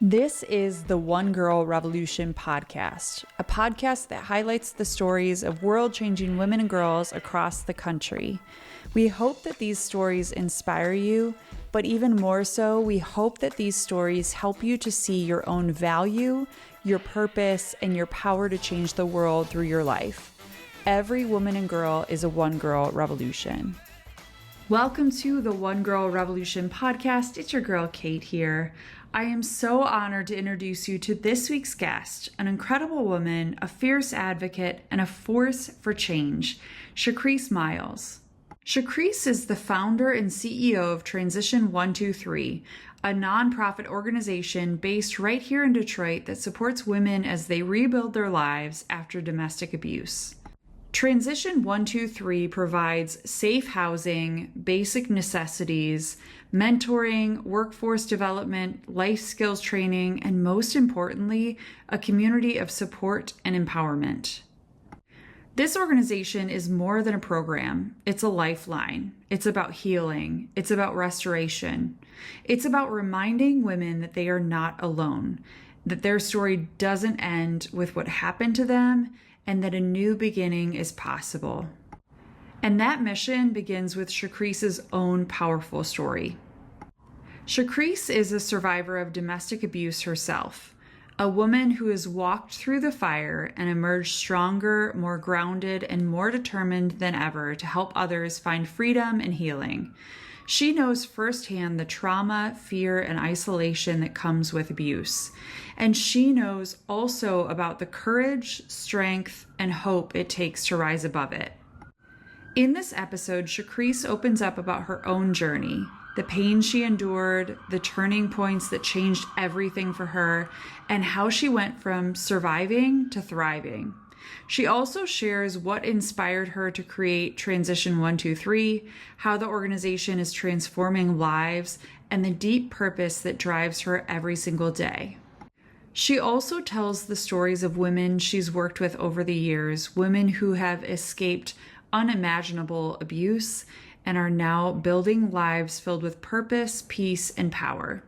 This is the One Girl Revolution podcast, a podcast that highlights the stories of world-changing women and girls across the country. We hope that these stories inspire you, but even more so, we hope that these stories help you to see your own value, your purpose, and your power to change the world through your life. Every woman and girl is a One Girl Revolution. Welcome to the One Girl Revolution podcast. It's your girl, Kate, here. I am so honored to introduce you to this week's guest, an incredible woman, a fierce advocate, and a force for change, Chacrice Miles. Chacrice is the founder and CEO of Transition 123, a nonprofit organization based right here in Detroit that supports women as they rebuild their lives after domestic abuse. Transition 123 provides safe housing, basic necessities, mentoring, workforce development, life skills training, and most importantly, a community of support and empowerment. This organization is more than a program. It's a lifeline. It's about healing. It's about restoration. It's about reminding women that they are not alone, that their story doesn't end with what happened to them, and that a new beginning is possible. And that mission begins with Chacrice's own powerful story. Chacrice is a survivor of domestic abuse herself, a woman who has walked through the fire and emerged stronger, more grounded, and more determined than ever to help others find freedom and healing. She knows firsthand the trauma, fear, and isolation that comes with abuse. And she knows also about the courage, strength, and hope it takes to rise above it. In this episode, Chacrice opens up about her own journey, the pain she endured, the turning points that changed everything for her, and how she went from surviving to thriving. She also shares what inspired her to create Transition 123, how the organization is transforming lives, and the deep purpose that drives her every single day. She also tells the stories of women she's worked with over the years, women who have escaped unimaginable abuse and are now building lives filled with purpose, peace, and power.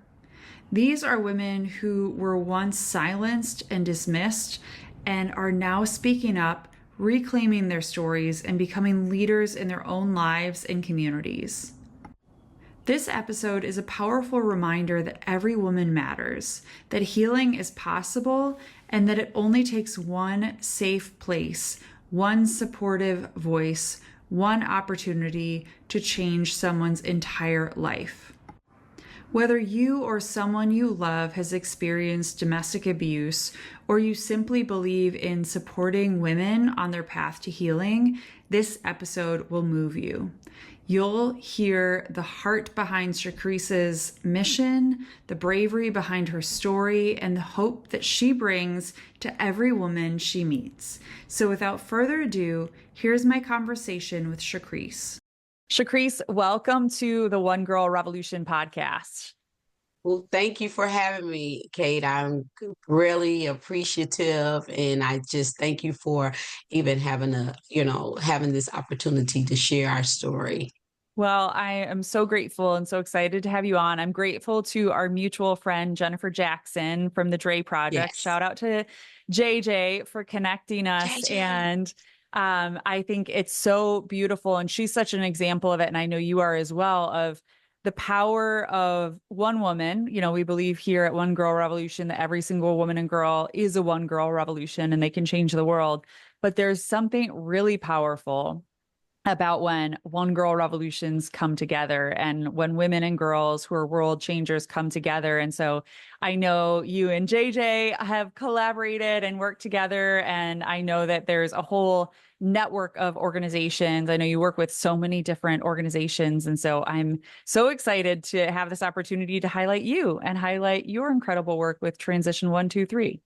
These are women who were once silenced and dismissed and are now speaking up, reclaiming their stories, and becoming leaders in their own lives and communities. This episode is a powerful reminder that every woman matters, that healing is possible, and that it only takes one safe place, one supportive voice, one opportunity to change someone's entire life. Whether you or someone you love has experienced domestic abuse, or you simply believe in supporting women on their path to healing, this episode will move you. You'll hear the heart behind Chacrice's mission, the bravery behind her story, and the hope that she brings to every woman she meets. So without further ado, here's my conversation with Chacrice. Chacrice, welcome to the One Girl Revolution podcast. Well, thank you for having me, Kate. I'm really appreciative, and I just thank you for even having having this opportunity to share our story. Well, I am so grateful and so excited to have you on. I'm grateful to our mutual friend, Jennifer Jackson from the Dre Project. Yes. Shout out to JJ for connecting us. JJ. And I think it's so beautiful. And she's such an example of it. And I know you are as well, of the power of one woman. You know, we believe here at One Girl Revolution that every single woman and girl is a one girl revolution and they can change the world. But there's something really powerful about when one girl revolutions come together and when women and girls who are world changers come together. And so I know you and JJ have collaborated and worked together, and I know that there's a whole network of organizations. I know you work with so many different organizations. And so I'm so excited to have this opportunity to highlight you and highlight your incredible work with Transition 123.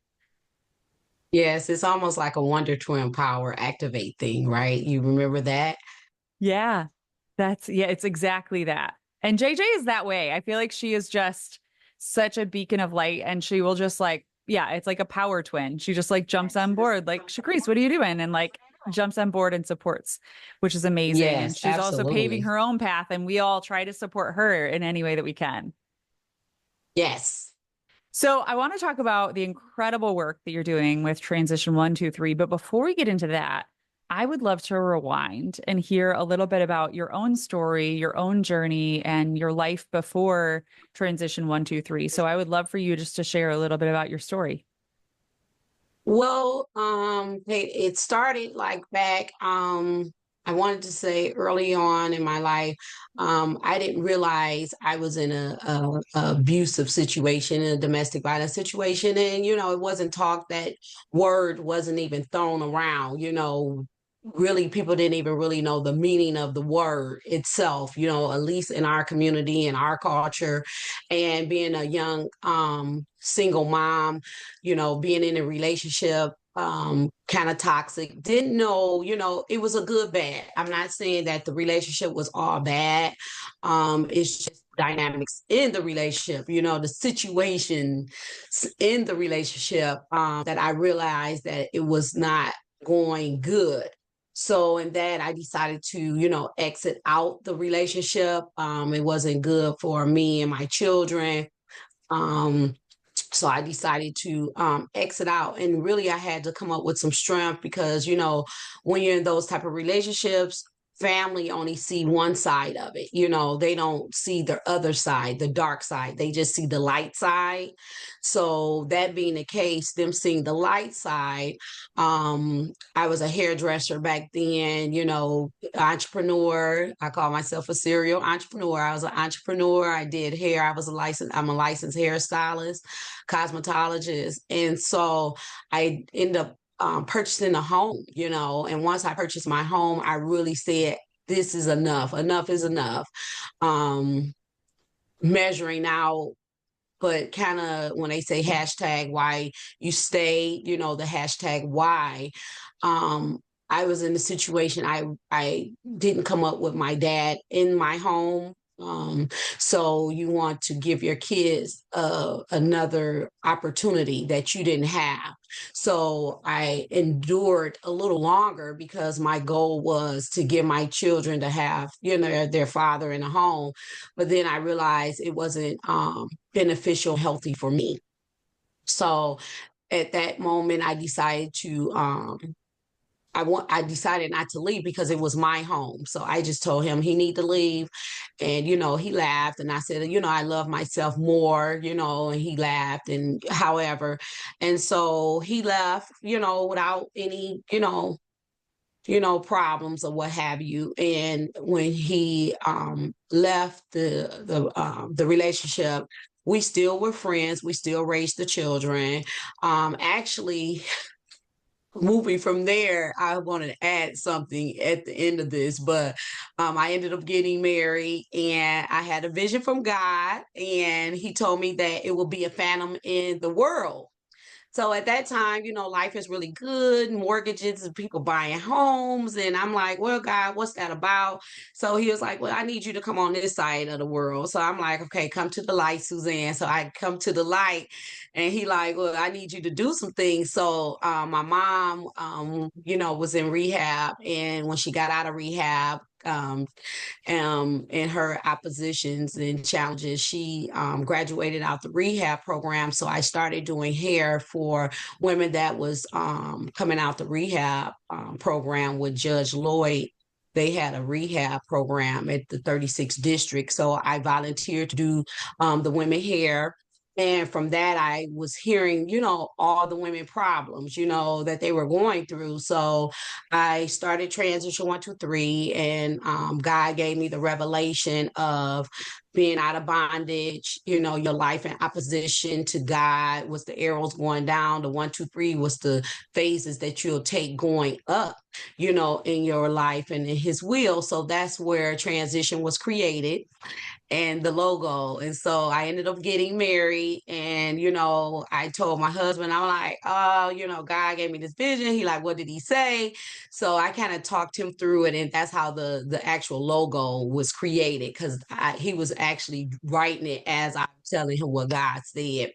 Yes, it's almost like a Wonder Twin Power Activate thing, right? You remember that? Yeah, it's exactly that. And JJ is that way. I feel like she is just such a beacon of light, and she will just it's like a power twin. She just jumps on board, like, Chacrice, what are you doing? And jumps on board and supports, which is amazing. Yes, and she's also paving absolutely. her own path, and we all try to support her in any way that we can. Yes. So I want to talk about the incredible work that you're doing with Transition 123. But before we get into that, I would love to rewind and hear a little bit about your own story, your own journey, and your life before Transition 123. So I would love for you just to share a little bit about your story. Well, it started like back, I wanted to say early on in my life. I didn't realize I was in a abusive situation, in a domestic violence situation. And, it wasn't talked, that word wasn't even thrown around, really people didn't even really know the meaning of the word itself, at least in our community, in our culture. And being a young single mom, being in a relationship, kind of toxic, didn't know, it was a good bad. I'm not saying that the relationship was all bad. It's just dynamics in the relationship, the situation in the relationship, that I realized that it was not going good. So in that, I decided to, exit out the relationship. It wasn't good for me and my children. Um, so I decided to exit out, and really I had to come up with some strength because, when you're in those type of relationships, family only see one side of it. They don't see the other side, the dark side. They just see the light side. So that being the case, them seeing the light side, I was a hairdresser back then, entrepreneur. I call myself a serial entrepreneur. I was an entrepreneur. I did hair. I'm a licensed hairstylist, cosmetologist. And so I ended up purchasing a home, and once I purchased my home, I really said, this is enough. Enough is enough. Um, Measuring out, but kind of when they say hashtag why you stay, the hashtag why. Um, I was in a situation, I didn't come up with my dad in my home. So you want to give your kids another opportunity that you didn't have. So I endured a little longer because my goal was to give my children to have, their father in a home. But then I realized it wasn't beneficial, healthy for me. So at that moment, I decided to I decided not to leave because it was my home. So I just told him he need to leave. And, he laughed. And I said, I love myself more, and he laughed and however. And so he left, without any, problems or what have you. And when he left the relationship, we still were friends. We still raised the children. Actually, moving from there, I want to add something at the end of this, but I ended up getting married, and I had a vision from God, and he told me that it will be a phantom in the world. So at that time, life is really good, mortgages and people buying homes. And I'm like, well, God, what's that about? So he was like, well, I need you to come on this side of the world. So I'm like, okay, come to the light, Suzanne. So I come to the light, and he like, well, I need you to do some things. So my mom, was in rehab. And when she got out of rehab, in her oppositions and challenges, she graduated out the rehab program. So I started doing hair for women that was coming out the rehab program with Judge Lloyd. They had a rehab program at the 36th district. So I volunteered to do the women hair. And from that, I was hearing, all the women problems, that they were going through. So I started Transition 123, and God gave me the revelation of being out of bondage, your life in opposition to God was the arrows going down. The 123 was the phases that you'll take going up, in your life and in his will. So that's where transition was created, and the logo. And so I ended up getting married, and I told my husband, I'm like, oh, God gave me this vision. He like, what did he say? So I kind of talked him through it, and that's how the actual logo was created, because he was actually writing it as I was telling him what God said.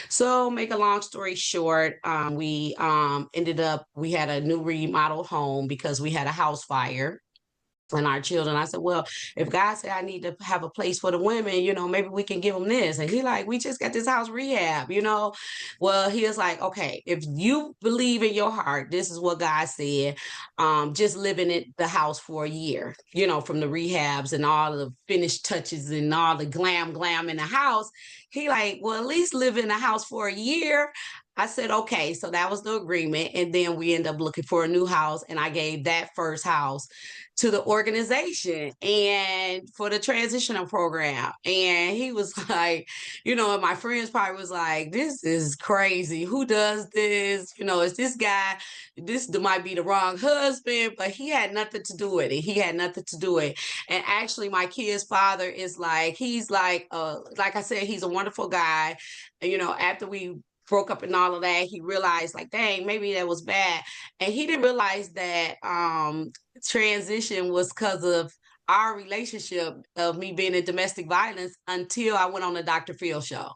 So make a long story short, we ended up, we had a new remodel home because we had a house fire. and our children. I said, well, if God said I need to have a place for the women, maybe we can give them this. And he like, we just got this house rehab. Well, he was like, okay, if you believe in your heart, this is what God said, just living in the house for a year, from the rehabs and all the finished touches and all the glam in the house. He like, well, at least live in the house for a year. I said, okay. So that was the agreement. And then we end up looking for a new house. And I gave that first house to the organization and for the transitional program. And he was like, and my friends probably was like, this is crazy. Who does this? It's this guy. This might be the wrong husband, but he had nothing to do with it. He had nothing to do with it. And actually, my kid's father is like, he's like I said, he's a wonderful guy. After we broke up and all of that, he realized like, dang, maybe that was bad. And he didn't realize that transition was because of our relationship of me being in domestic violence until I went on the Dr. Phil show.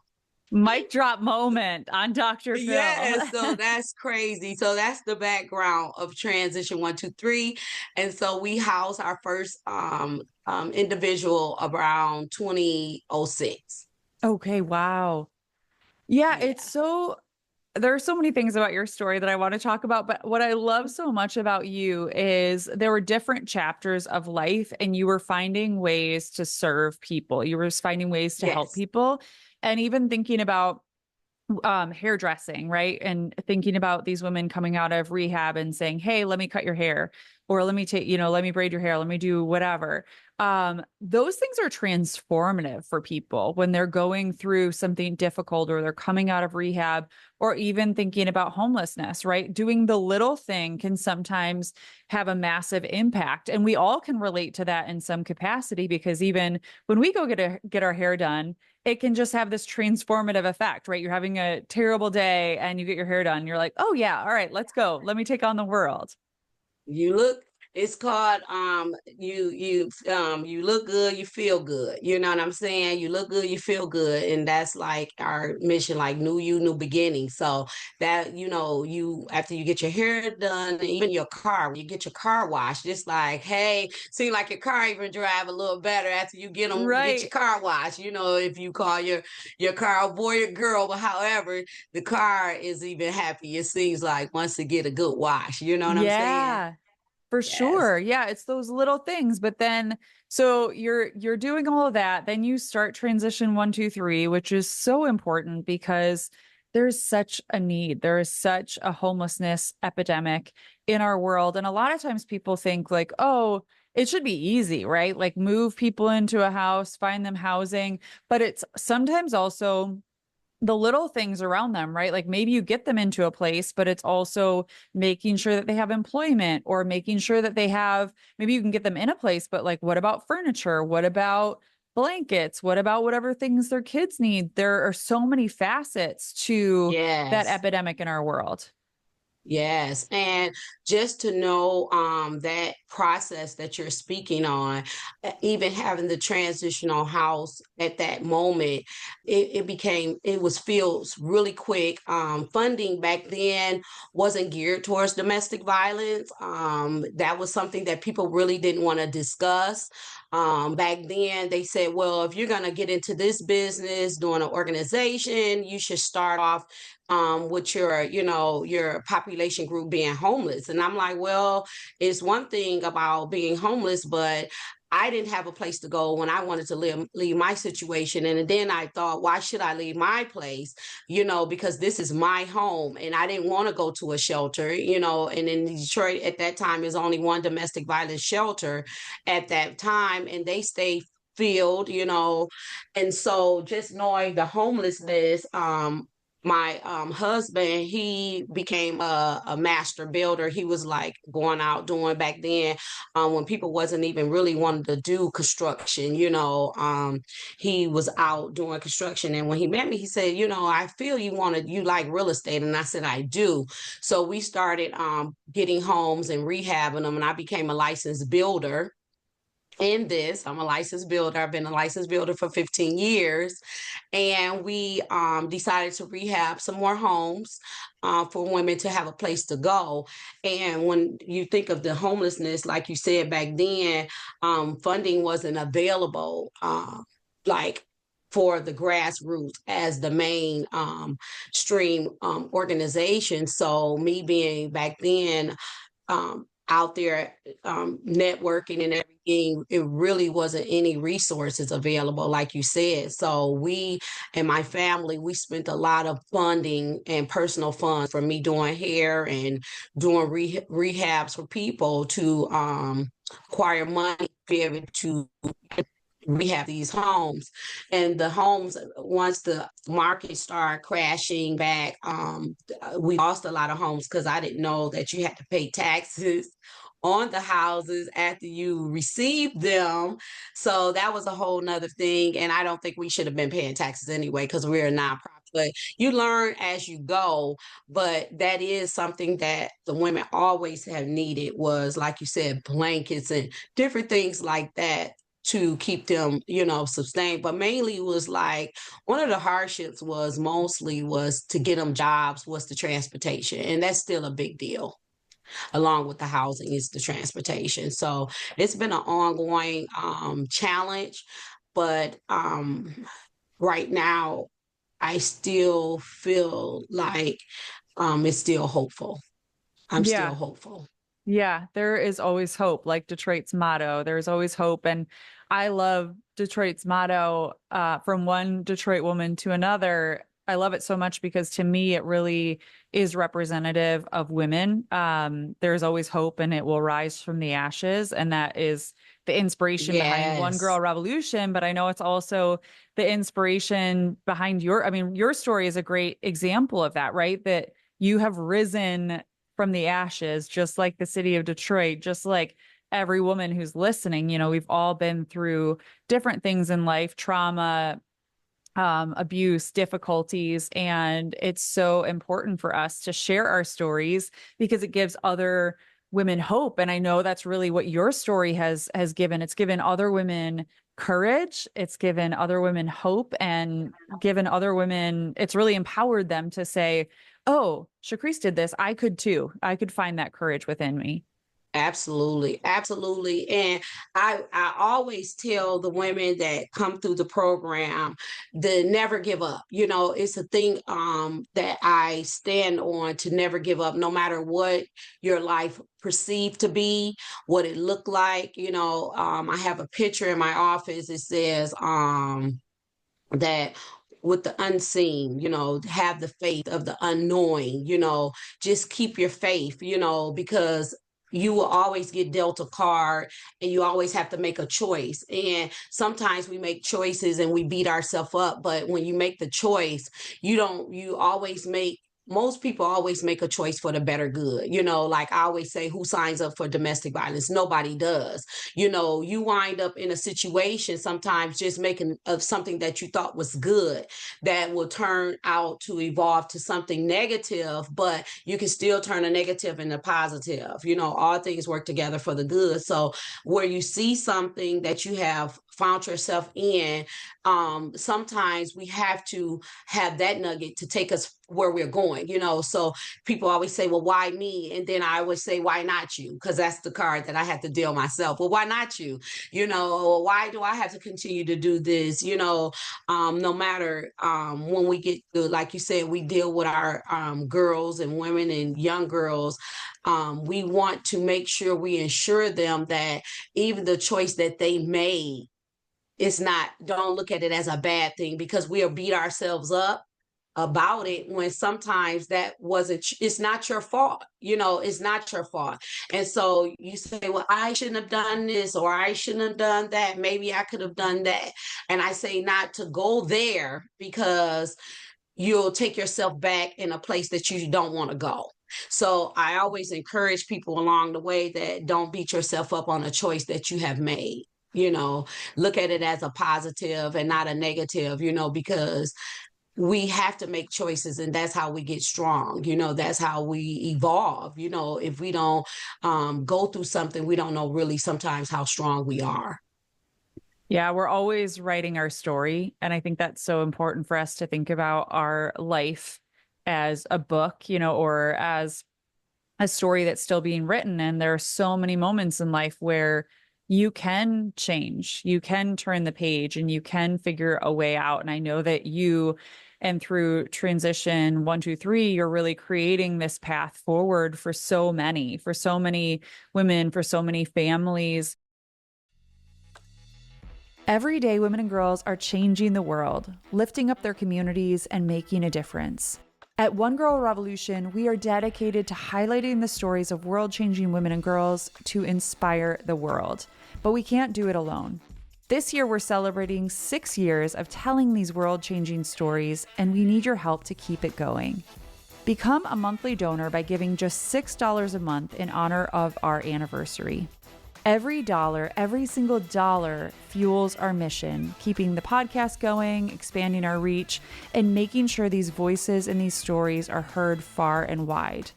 Mic drop moment on Dr. Phil. Yeah, so that's crazy. So that's the background of Transition 123. And so we housed our first individual around 2006. Okay, wow. Yeah, Yeah. there are so many things about your story that I want to talk about, but what I love so much about you is there were different chapters of life and you were finding ways to serve people. You were finding ways to help Yes. people. And even thinking about hairdressing, right? And thinking about these women coming out of rehab and saying, hey, let me cut your hair, or let me take, let me braid your hair, let me do whatever. Those things are transformative for people when they're going through something difficult or they're coming out of rehab, or even thinking about homelessness, right? Doing the little thing can sometimes have a massive impact. And we all can relate to that in some capacity, because even when we go get our hair done, it can just have this transformative effect, right? You're having a terrible day and you get your hair done. You're like, oh yeah, all right, let's go. Let me take on the world. You look, it's called you look good, you feel good. You know what I'm saying? You look good, you feel good. And that's like our mission, like new beginning. So that, you after you get your hair done, even your car, when you get your car washed, it's like, hey, seem like your car even drive a little better after you get your Right. car washed. If you call your car a boy or girl, but however, the car is even happy. It seems like once it get a good wash. You know what I'm saying? Yeah. For Yes. sure. Yeah, it's those little things. But then so you're doing all of that. Then you start transition 123, which is so important because there's such a need. There is such a homelessness epidemic in our world. And a lot of times people think like, oh, it should be easy, right? Like move people into a house, find them housing. But it's sometimes also the little things around them, right? Like maybe you get them into a place, but it's also making sure that they have employment, or making sure that they have, maybe you can get them in a place, but like, what about furniture? What about blankets? What about whatever things their kids need? There are so many facets to that Yes. epidemic in our world. Yes, and just to know that process that you're speaking on, even having the transitional house at that moment, it was filled really quick. Funding back then wasn't geared towards domestic violence. That was something that people really didn't want to discuss. Back then, they said, well, if you're going to get into this business, doing an organization, you should start off with your population group being homeless. And I'm like, well, it's one thing about being homeless, but I didn't have a place to go when I wanted to leave my situation. And then I thought, why should I leave my place? Because this is my home and I didn't want to go to a shelter, and in Detroit at that time, there's only one domestic violence shelter at that time, and they stay filled, and so just knowing the homelessness, my husband, he became a master builder. He was like going out doing back then, when people wasn't even really wanting to do construction. He was out doing construction, and when he met me, he said, I feel you like real estate. And I said, I do. So we started getting homes and rehabbing them, and I became a licensed builder. in this. I'm a licensed builder. I've been a licensed builder for 15 years. And we decided to rehab some more homes for women to have a place to go. And when you think of the homelessness, like you said back then, funding wasn't available. Like for the grassroots as the main stream organization. So me being back then out there networking and everything, it really wasn't any resources available, like you said. So we and my family, we spent a lot of funding and personal funds for me doing hair and doing rehabs for people to acquire money to be able to we have these homes, and the homes, once the market started crashing back, we lost a lot of homes because I didn't know that you had to pay taxes on the houses after you received them. So that was a whole nother thing, and I don't think we should have been paying taxes anyway because we're a nonprofit. But you learn as you go. But that is something that the women always have needed, was like you said, blankets and different things like that to keep them, sustained. But mainly it was like one of the hardships was mostly was to get them jobs, was the transportation. And that's still a big deal. Along with the housing is the transportation. So it's been an ongoing challenge. But right now, I still feel like it's still hopeful. I'm Yeah. still hopeful. Yeah, there is always hope, like Detroit's motto. There's always hope. And I love Detroit's motto, from one Detroit woman to another. I love it so much because to me, it really is representative of women. There's always hope and it will rise from the ashes. And that is the inspiration behind One Yes, Girl Revolution. But I know it's also the inspiration behind I mean, your story is a great example of that, right? That you have risen from the ashes, just like the city of Detroit, just like every woman who's listening. We've all been through different things in life, trauma, abuse, difficulties. And it's so important for us to share our stories because it gives other women hope. And I know that's really what your story has given. It's given other women courage. It's given other women hope and given other women, it's really empowered them to say, oh, Chacrice did this. I could too. I could find that courage within me. absolutely, absolutely. And I always tell the women that come through the program to never give up. It's a thing that I stand on, to never give up, no matter what your life perceived to be, what it looked like. I have a picture in my office. It says that with the unseen, have the faith of the unknowing, just keep your faith, because you will always get dealt a card, and you always have to make a choice. And sometimes we make choices and we beat ourselves up. But when you make the choice, you always make, most people always make a choice for the better good. Like I always say, who signs up for domestic violence? Nobody does. You wind up in a situation sometimes just making of something that you thought was good that will turn out to evolve to something negative, but you can still turn a negative into positive. All things work together for the good. So where you see something that you have found yourself in, sometimes we have to have that nugget to take us where we're going. So people always say, well, why me? And then I always say, why not you? Because that's the card that I had to deal myself. Well, why not you? Why do I have to continue to do this? No matter when we get to, like you said, we deal with our girls and women and young girls. We want to make sure we ensure them that even the choice that they made, it's not, don't look at it as a bad thing, because we'll beat ourselves up about it when sometimes that wasn't, it's not your fault. It's not your fault. And so you say, well, I shouldn't have done this, or I shouldn't have done that, maybe I could have done that. And I say not to go there, because you'll take yourself back in a place that you don't want to go. So I always encourage people along the way that don't beat yourself up on a choice that you have made. Look at it as a positive and not a negative, because we have to make choices, and that's how we get strong. That's how we evolve. If we don't go through something, we don't know really sometimes how strong we are. Yeah, we're always writing our story. And I think that's so important for us to think about our life as a book, or as a story that's still being written. And there are so many moments in life where you can change, you can turn the page, and you can figure a way out. And I know that you, and through transition 1, 2, 3, you're really creating this path forward for so many women, for so many families. Every day, women and girls are changing the world, lifting up their communities, and making a difference. At One Girl Revolution, we are dedicated to highlighting the stories of world-changing women and girls to inspire the world. But we can't do it alone. This year, we're celebrating 6 years of telling these world-changing stories, and we need your help to keep it going. Become a monthly donor by giving just $6 a month in honor of our anniversary. Every single dollar fuels our mission, keeping the podcast going, expanding our reach, and making sure these voices and these stories are heard far and wide.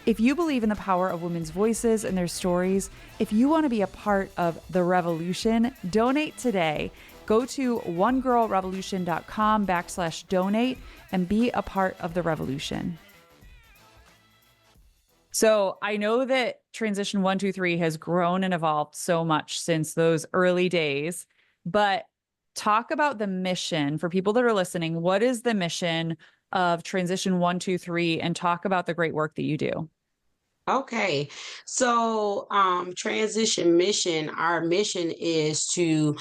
If you believe in the power of women's voices and their stories, if you want to be a part of the revolution, donate today. Go to onegirlrevolution.com/donate and be a part of the revolution. So I know that Transition 1, 2, 3 has grown and evolved so much since those early days, but talk about the mission for people that are listening. What is the mission of Transition 1, 2, 3, and talk about the great work that you do? Okay, so transition mission, our mission is to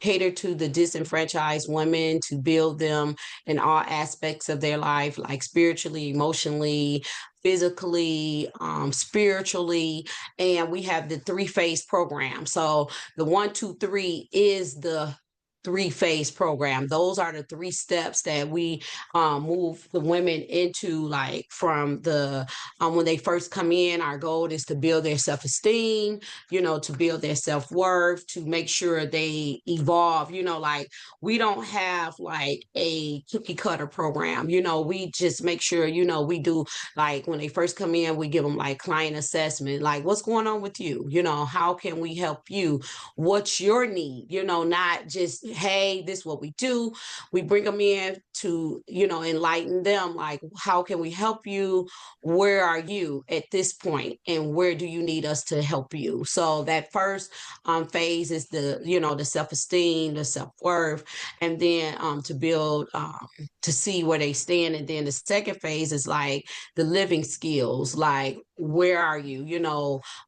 cater to the disenfranchised women, to build them in all aspects of their life, like spiritually, emotionally, physically, spiritually. And we have the three-phase program. So the 1, 2, 3 is the three-phase program. Those are the three steps that we move the women into, like from the when they first come in. Our goal is to build their self-esteem, to build their self-worth, to make sure they evolve. Like we don't have like a cookie cutter program. We just make sure, we do, like when they first come in, we give them like client assessment, like what's going on with you, how can we help you, what's your need, not just, hey, this is what we do. We bring them in to, enlighten them, like how can we help you, where are you at this point, and where do you need us to help you. So that first phase is the self-esteem, the self-worth, and then to build to see where they stand. And then the second phase is like the living skills, like where are you,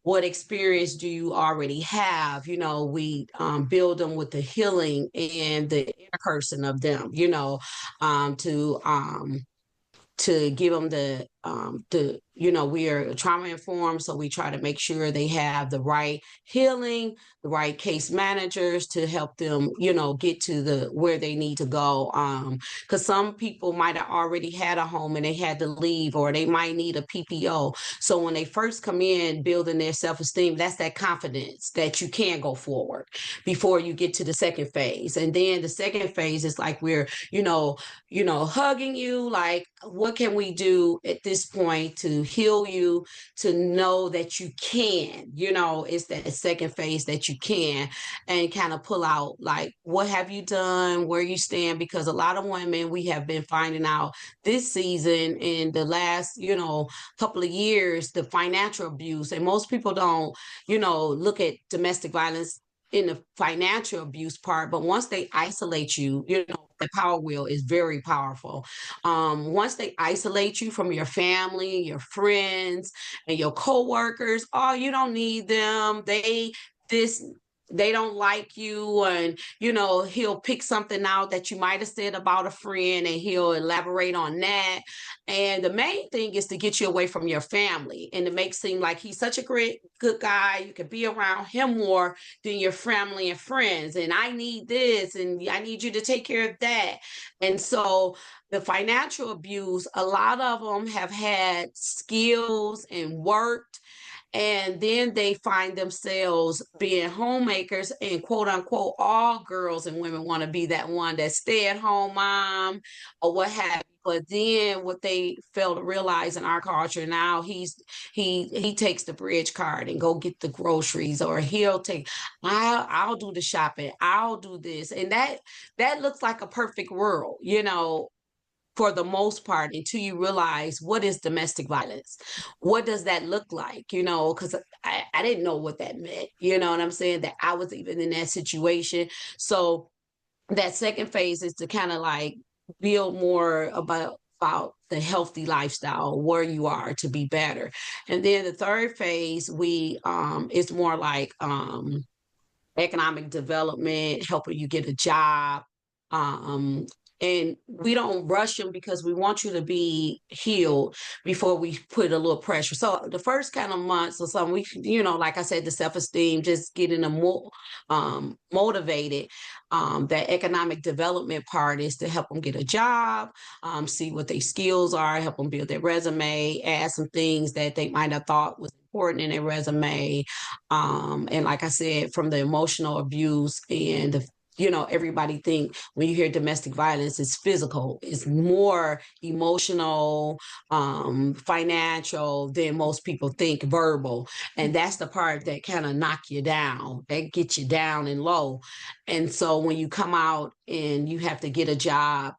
what experience do you already have. We build them with the healing and the inner person of them, to give them we are trauma informed, so we try to make sure they have the right healing, the right case managers to help them, get to the where they need to go. Because some people might have already had a home and they had to leave, or they might need a PPO. So when they first come in, building their self-esteem, that's that confidence that you can go forward before you get to the second phase. And then the second phase is like we're, hugging you, like what can we do at this point to heal you, to know that you can, it's that second phase that you can, and kind of pull out like what have you done, where you stand. Because a lot of women, we have been finding out this season, in the last couple of years, the financial abuse. And most people don't look at domestic violence in the financial abuse part, but once they isolate you, the power wheel is very powerful. Once they isolate you from your family, your friends, and your coworkers, oh, you don't need them. This they don't like you. And he'll pick something out that you might have said about a friend, and he'll elaborate on that. And the main thing is to get you away from your family, and to make seem like he's such a good guy, you can be around him more than your family and friends. And I need this, and I need you to take care of that. And so the financial abuse, a lot of them have had skills and worked, And then they find themselves being homemakers, and quote unquote, all girls and women want to be that one that stay at home mom or what have you. But then what they fail to realize in our culture now, he takes the bridge card and go get the groceries, or he'll take, I'll do the shopping, I'll do this. And that looks like a perfect world, for the most part, until you realize what is domestic violence. What does that look like? Because I didn't know what that meant. You know what I'm saying? That I was even in that situation. So that second phase is to kind of like build more about the healthy lifestyle, where you are to be better. And then the third phase, we is more like economic development, helping you get a job. Um, and we don't rush them because we want you to be healed before we put a little pressure. So the first kind of months or something, like I said, the self-esteem, just getting them more motivated. That economic development part is to help them get a job, see what their skills are, help them build their resume, add some things that they might have thought was important in their resume. And like I said, from the emotional abuse and everybody think when you hear domestic violence, it's physical. It's more emotional, financial than most people think, verbal. And that's the part that kind of knock you down, that gets you down and low. And so when you come out and you have to get a job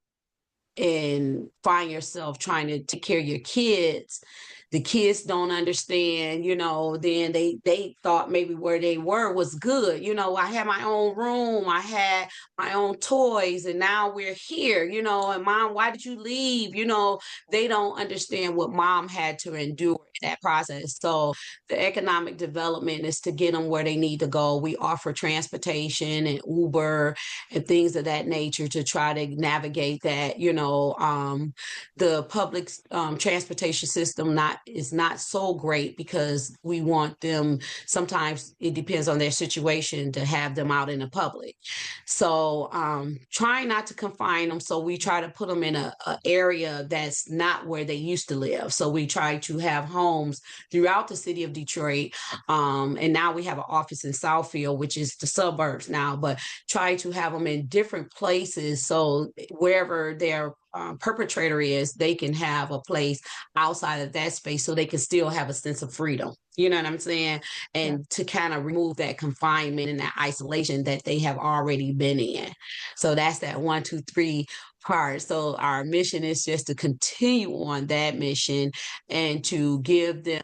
and find yourself trying to take care of your kids, the kids don't understand, then they thought maybe where they were was good. I had my own room, I had my own toys, and now we're here, and mom, why did you leave? They don't understand what mom had to endure in that process. So the economic development is to get them where they need to go. We offer transportation and Uber and things of that nature to try to navigate that. The public transportation system is not so great because we want them, sometimes it depends on their situation, to have them out in the public. So trying not to confine them. So we try to put them in a area that's not where they used to live. So we try to have homes throughout the city of Detroit. And now we have an office in Southfield, which is the suburbs now, but try to have them in different places. So wherever their perpetrator is, they can have a place outside of that space so they can still have a sense of freedom. You know what I'm saying? And to kind of remove that confinement and that isolation that they have already been in. So that's that 1, 2, 3 part. So our mission is just to continue on that mission and to give them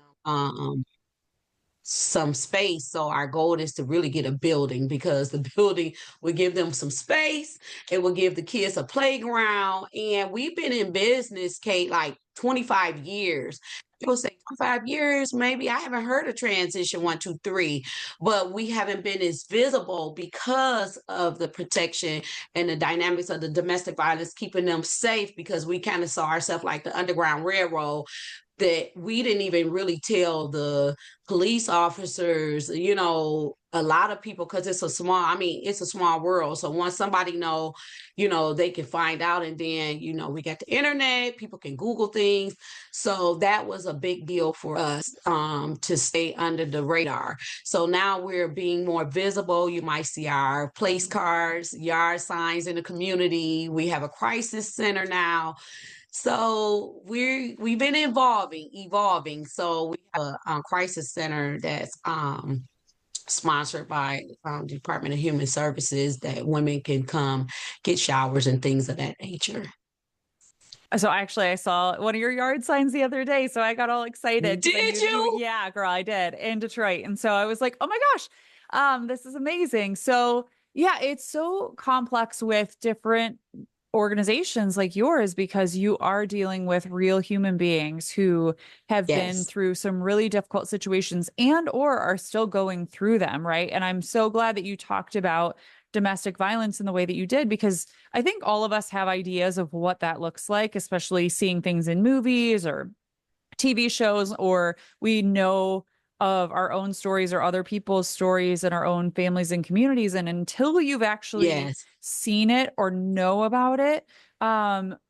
some space. So our goal is to really get a building, because the building will give them some space. It will give the kids a playground. And we've been in business, Kate, like 25 years. People say 25 years, maybe I haven't heard of transition 1, 2, 3, but we haven't been as visible because of the protection and the dynamics of the domestic violence, keeping them safe, because we kind of saw ourselves like the Underground Railroad, that we didn't even really tell the police officers, a lot of people, because it's a small world. So once somebody know, they can find out. And then, we got the internet, people can Google things. So that was a big deal for us to stay under the radar. So now we're being more visible. You might see our place cards, yard signs in the community. We have a crisis center now. So we've been evolving. So we have a crisis center that's sponsored by Department of Human Services, that women can come get showers and things of that nature. So actually, I saw one of your yard signs the other day, so I got all excited. Did you? Yeah, girl, I did, in Detroit. And so I was like, oh my gosh, this is amazing. So yeah, it's so complex with different organizations like yours, because you are dealing with real human beings who have been Yes. through some really difficult situations and or are still going through them, right? And I'm so glad that you talked about domestic violence in the way that you did, because I think all of us have ideas of what that looks like, especially seeing things in movies or TV shows, or we know of our own stories or other people's stories in our own families and communities. And until you've actually Yes. seen it or know about it,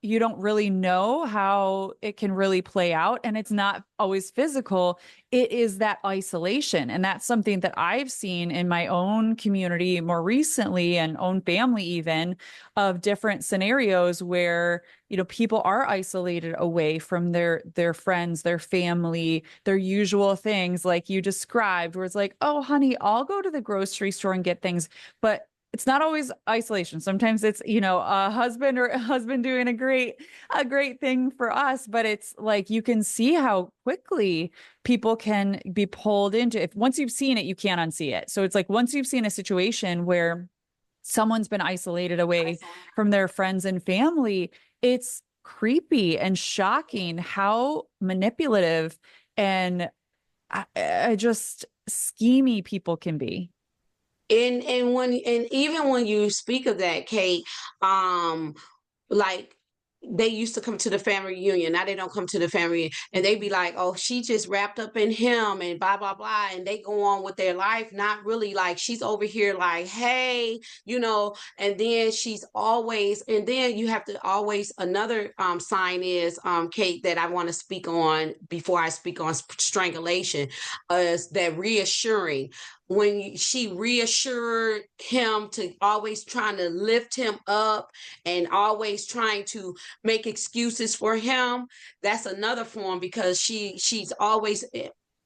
you don't really know how it can really play out. And it's not always physical. It is that isolation. And that's something that I've seen in my own community more recently and own family, even of different scenarios where, people are isolated away from their friends, their family, their usual things like you described, where it's like, oh, honey, I'll go to the grocery store and get things. But it's not always isolation. Sometimes it's, a husband or a husband doing a great thing for us, but it's like you can see how quickly people can be pulled into if once you've seen it, you can't unsee it. So it's like once you've seen a situation where someone's been isolated away from their friends and family, it's creepy and shocking how manipulative and I just schemy people can be. And even when you speak of that, Kate, like they used to come to the family reunion. Now they don't come to the family reunion, and they be like, "Oh, she just wrapped up in him," and blah blah blah, and they go on with their life, not really like she's over here like, "Hey," And then she's always, and then you have to always another sign is Kate, that I want to speak on before I speak on strangulation, is that reassuring when she reassured him to always trying to lift him up and always trying to make excuses for him. That's another form because she's always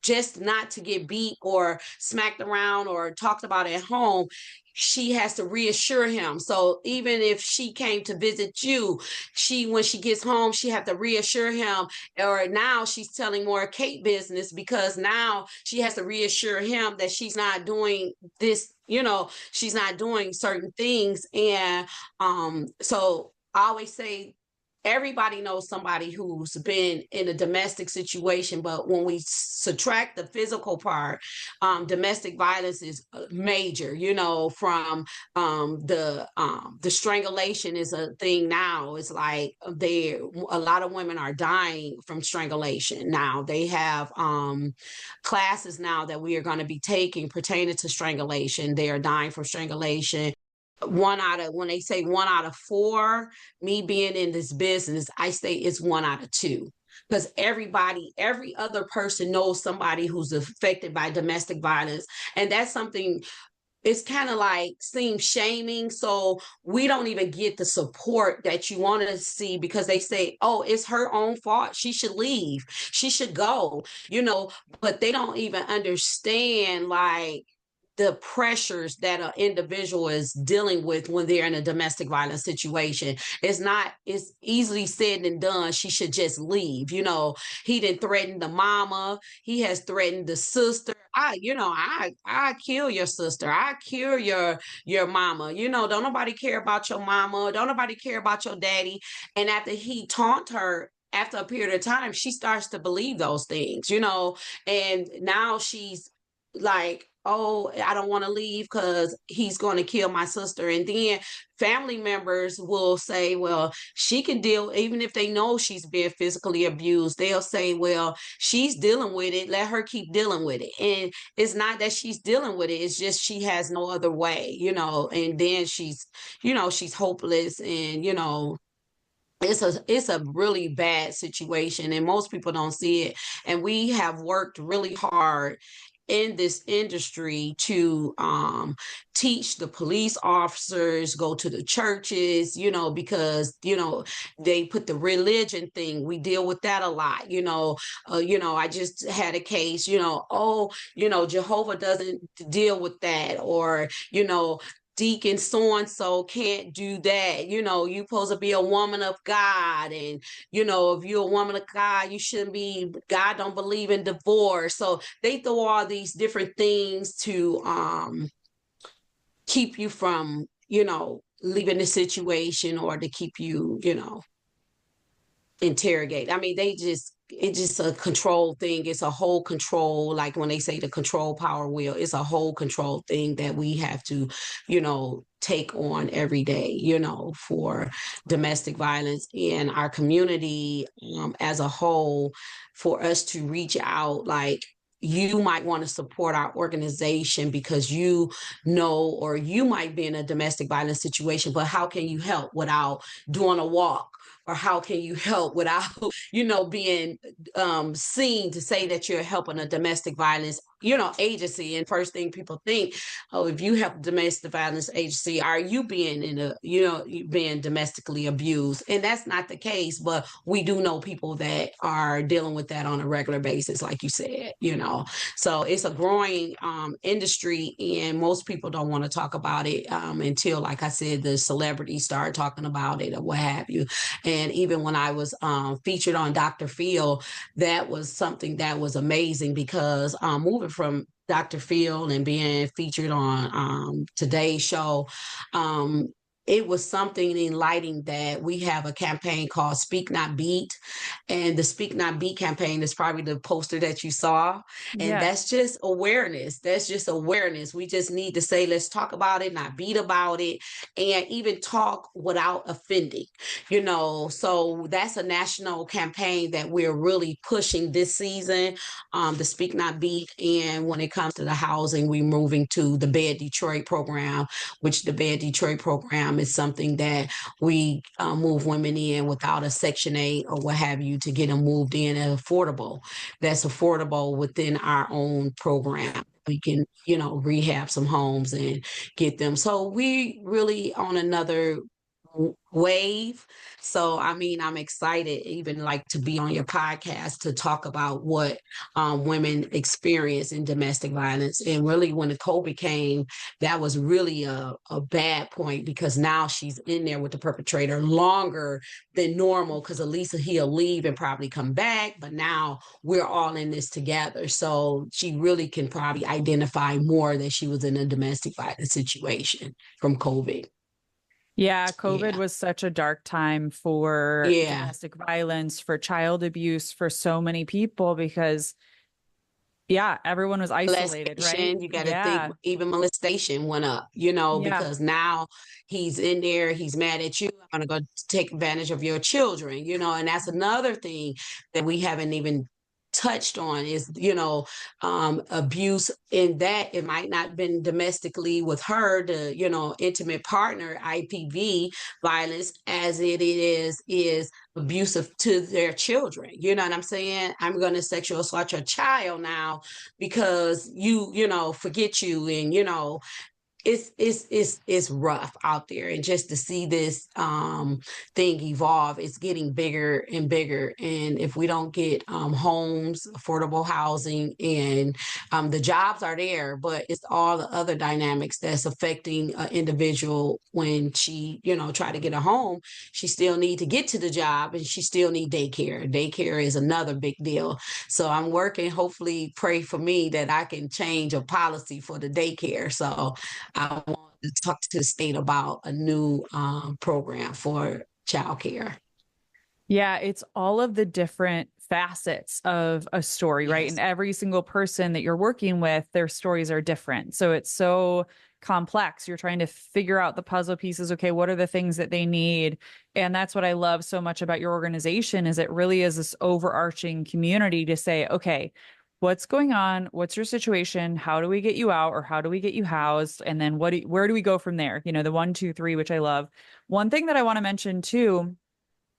just not to get beat or smacked around or talked about at home. She has to reassure him. So even if she came to visit you, when she gets home, she have to reassure him. Or now she's telling more Kate business because now she has to reassure him that she's not doing this, she's not doing certain things. And so I always say everybody knows somebody who's been in a domestic situation, but when we subtract the physical part, domestic violence is major. From the strangulation is a thing now. It's like a lot of women are dying from strangulation now. They have classes now that we are going to be taking pertaining to strangulation. They are dying from strangulation. When they say 1 out of 4, me being in this business, I say it's 1 out of 2 because every other person knows somebody who's affected by domestic violence. And that's something, it's kind of like seems shaming. So we don't even get the support that you want to see because they say, oh, it's her own fault. She should leave. She should go, but they don't even understand like the pressures that an individual is dealing with when they're in a domestic violence situation. It's easily said and done. She should just leave. He didn't threaten the mama. He has threatened the sister. I kill your sister. I kill your mama. Don't nobody care about your mama. Don't nobody care about your daddy. And after he taunt her, after a period of time, she starts to believe those things, and now she's like, oh, I don't want to leave because he's going to kill my sister. And then family members will say, well, she can deal, even if they know she's being physically abused, they'll say, well, she's dealing with it. Let her keep dealing with it. And it's not that she's dealing with it. It's just she has no other way, and then she's hopeless and, it's a really bad situation and most people don't see it. And we have worked really hard in this industry to teach the police officers, go to the churches, because they put the religion thing. We deal with that a lot. I just had a case. Oh, Jehovah doesn't deal with that, or deacon so and so can't do that. You supposed to be a woman of God, and if you're a woman of God, you shouldn't be. God don't believe in divorce, so they throw all these different things to keep you from leaving the situation or to keep you interrogate. I mean, it's just a control thing. It's a whole control, like when they say the control power wheel, it's a whole control thing that we have to, take on every day, for domestic violence in our community as a whole, for us to reach out, like you might want to support our organization because you know, or you might be in a domestic violence situation, but how can you help without doing a walk? Or how can you help without, being seen to say that you're helping a domestic violence, agency? And first thing people think, oh, if you help domestic violence agency, are you being being domestically abused? And that's not the case, but we do know people that are dealing with that on a regular basis, like you said. So it's a growing industry, and most people don't want to talk about it until, like I said, the celebrities start talking about it or what have you. And even when I was featured on Dr. Phil, that was something that was amazing because moving from Dr. Phil and being featured on today's show, it was something enlightening that we have a campaign called Speak Not Beat. And the Speak Not Beat campaign is probably the poster that you saw. And Yes. that's just awareness. That's just awareness. We just need to say, let's talk about it, not beat about it, and even talk without offending. So that's a national campaign that we're really pushing this season, the Speak Not Beat. And when it comes to the housing, we're moving to the Bed Detroit program, which the Bed Detroit program is something that we move women in without a Section 8 or what have you to get them moved in and affordable. That's affordable within our own program. We can, rehab some homes and get them. So we really on another wave. So, I mean, I'm excited even like to be on your podcast to talk about what women experience in domestic violence. And really when the COVID came, that was really a bad point because now she's in there with the perpetrator longer than normal because at least he'll leave and probably come back. But now we're all in this together. So she really can probably identify more that she was in a domestic violence situation from COVID. Yeah, COVID Yeah. was such a dark time for Yeah. domestic violence, for child abuse, for so many people because, yeah, everyone was isolated, right? Molestation, you got to think Yeah. even molestation went up, Yeah. because now he's in there, he's mad at you, I'm going to go take advantage of your children, and that's another thing that we haven't even touched on is, abuse in that it might not been domestically with her, the, intimate partner, IPV violence, as it is abusive to their children. You know what I'm saying? I'm going to sexual assault your child now because forget you, and it's rough out there, and just to see this thing evolve, it's getting bigger and bigger. And if we don't get homes, affordable housing, and the jobs are there, but it's all the other dynamics that's affecting an individual when she try to get a home. She still need to get to the job, and she still need daycare is another big deal. So I'm working, hopefully pray for me that I can change a policy for the daycare. So I want to talk to the state about a new program for childcare. Yeah, it's all of the different facets of a story, right? And Yes, every single person that you're working with, their stories are different. So it's so complex. You're trying to figure out the puzzle pieces. Okay, what are the things that they need? And that's what I love so much about your organization is it really is this overarching community to say, okay, what's going on? What's your situation? How do we get you out or how do we get you housed? And then where do we go from there? The 1, 2, 3, which I love. One thing that I want to mention too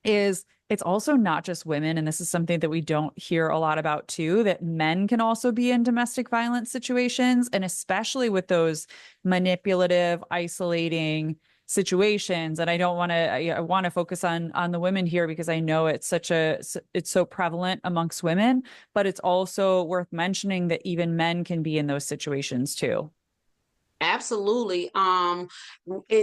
is it's also not just women, and this is something that we don't hear a lot about too, that men can also be in domestic violence situations, and especially with those manipulative, isolating situations. And I don't want to, I want to focus on the women here because I know it's so prevalent amongst women, but it's also worth mentioning that even men can be in those situations too. absolutely. And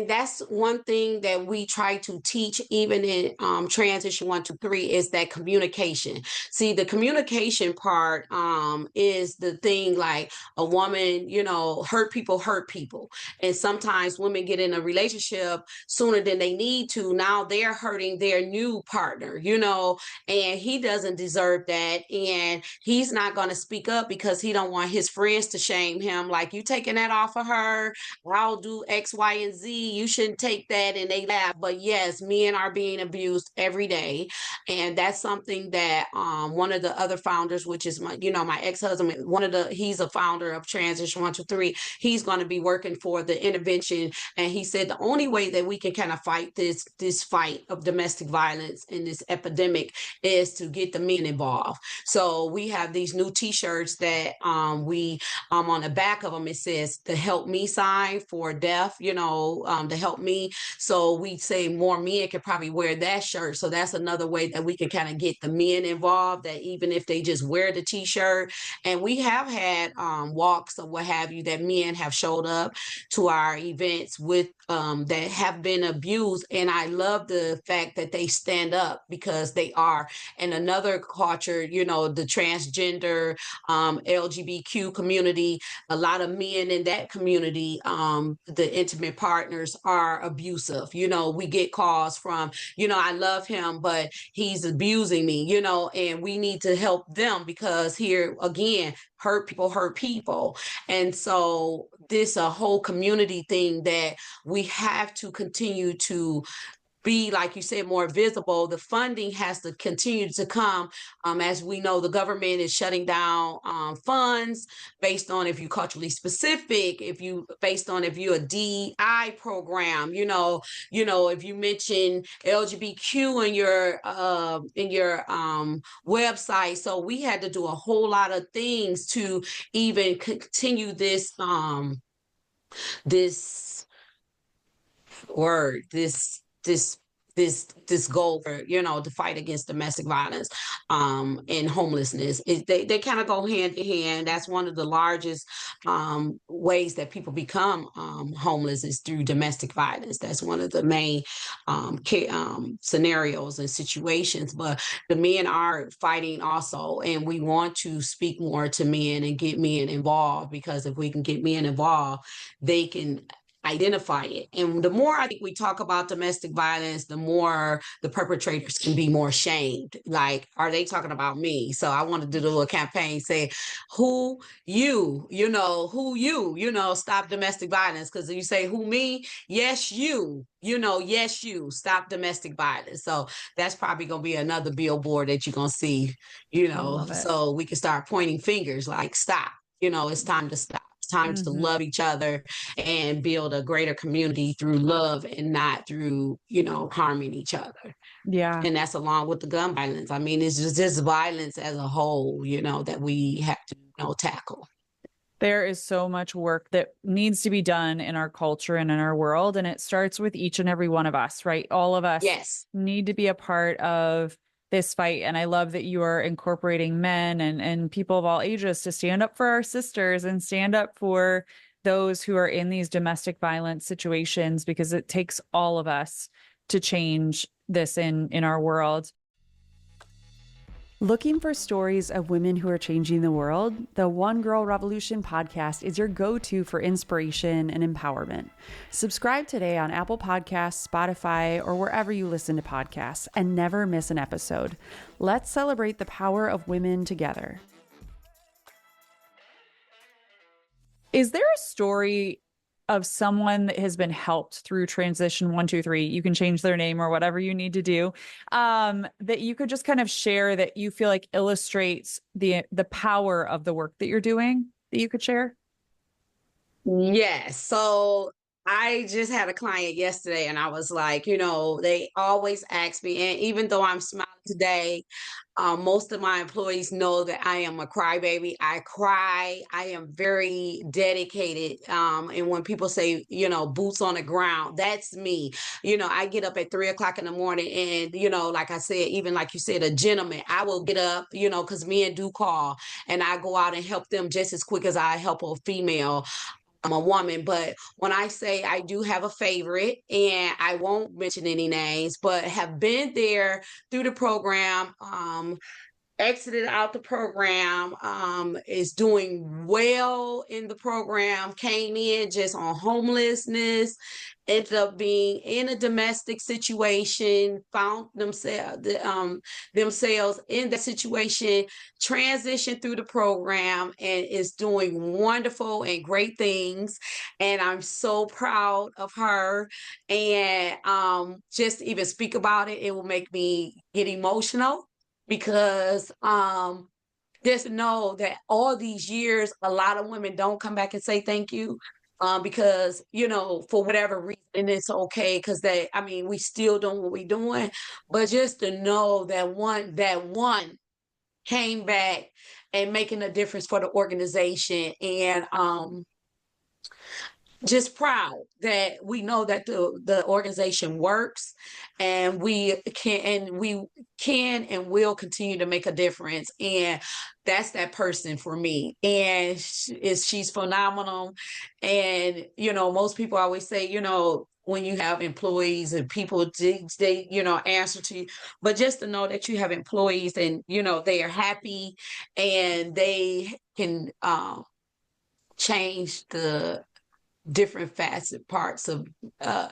that's one thing that we try to teach even in transition 1, 2, 3 is that communication. See, the communication part is the thing, like a woman, hurt people. And sometimes women get in a relationship sooner than they need to. Now they're hurting their new partner, and he doesn't deserve that. And he's not going to speak up because he don't want his friends to shame him, like, you taking that off of her, her, I'll do X, Y, and Z. You shouldn't take that. And they laugh. But yes, men are being abused every day. And that's something that one of the other founders, which is my ex-husband, he's a founder of Transition 123. He's going to be working for the intervention. And he said the only way that we can kind of fight this fight of domestic violence and this epidemic is to get the men involved. So we have these new t-shirts that we on the back of them, it says the help me sign for deaf, to help me. So we say more men could probably wear that shirt. So that's another way that we can kind of get the men involved, that even if they just wear the t-shirt. And we have had walks or what have you, that men have showed up to our events with that have been abused. And I love the fact that they stand up, because they are. And another culture, the transgender LGBTQ community, a lot of men in that community, the intimate partners are abusive. We get calls from, I love him, but he's abusing me, and we need to help them, because here again, hurt people. And so this a whole community thing that we have to continue to be, like you said, more visible. The funding has to continue to come. As we know, the government is shutting down funds based on if you're culturally specific, based on if you're a DI program, if you mention LGBTQ in your website. So we had to do a whole lot of things to even continue this word, this goal for, to fight against domestic violence and homelessness. They kind of go hand in hand. That's one of the largest ways that people become homeless, is through domestic violence. That's one of the main scenarios and situations. But the men are fighting also, and we want to speak more to men and get men involved, because if we can get men involved, they can identify it. And the more I think we talk about domestic violence, the more the perpetrators can be more shamed. Like, are they talking about me? So I want to do the little campaign, say, who you, stop domestic violence. Because you say, who me? Yes, you, yes, you stop domestic violence. So that's probably going to be another billboard that you're going to see, I love it. so we can start pointing fingers like, stop, it's time to stop. Times to love each other and build a greater community through love, and not through, harming each other. Yeah. And that's along with the gun violence. I mean, it's just violence as a whole, that we have to, tackle. There is so much work that needs to be done in our culture and in our world. And it starts with each and every one of us, right? All of us need to be a part of this fight. And I love that you are incorporating men and people of all ages to stand up for our sisters and stand up for those who are in these domestic violence situations, because it takes all of us to change this in our world. Looking for stories of women who are changing the world? The One Girl Revolution podcast is your go-to for inspiration and empowerment. Subscribe today on Apple Podcasts, Spotify, or wherever you listen to podcasts, and never miss an episode. Let's celebrate the power of women together. Is there a story of someone that has been helped through Transition 123, you can change their name or whatever you need to do, that you could just kind of share, that you feel like illustrates the power of the work that you're doing, that you could share? Yes. So I just had a client yesterday, and I was like, they always ask me, and even though I'm smiling today, most of my employees know that I am a crybaby. I cry. I am very dedicated. And when people say, boots on the ground, that's me. I get up at 3 o'clock in the morning, and, like I said, even like you said, a gentleman, I will get up, because men do call, and I go out and help them just as quick as I help a female. I'm a woman. But when I say I do have a favorite, and I won't mention any names, but have been there through the program, exited out the program, is doing well in the program, came in just on homelessness, ended up being in a domestic situation, found themselves in that situation, transitioned through the program, and is doing wonderful and great things. And I'm so proud of her. And just to even speak about it, it will make me get emotional because just know that all these years, a lot of women don't come back and say thank you. Because for whatever reason, and it's okay because I mean, we still doing what we're doing, but just to know that one came back and making a difference for the organization, and just proud that we know that the organization works, and we can and will continue to make a difference. And that's that person for me. And she's phenomenal. And most people always say, when you have employees and people, they answer to you, but just to know that you have employees, and they are happy, and they can change the different facet parts of uh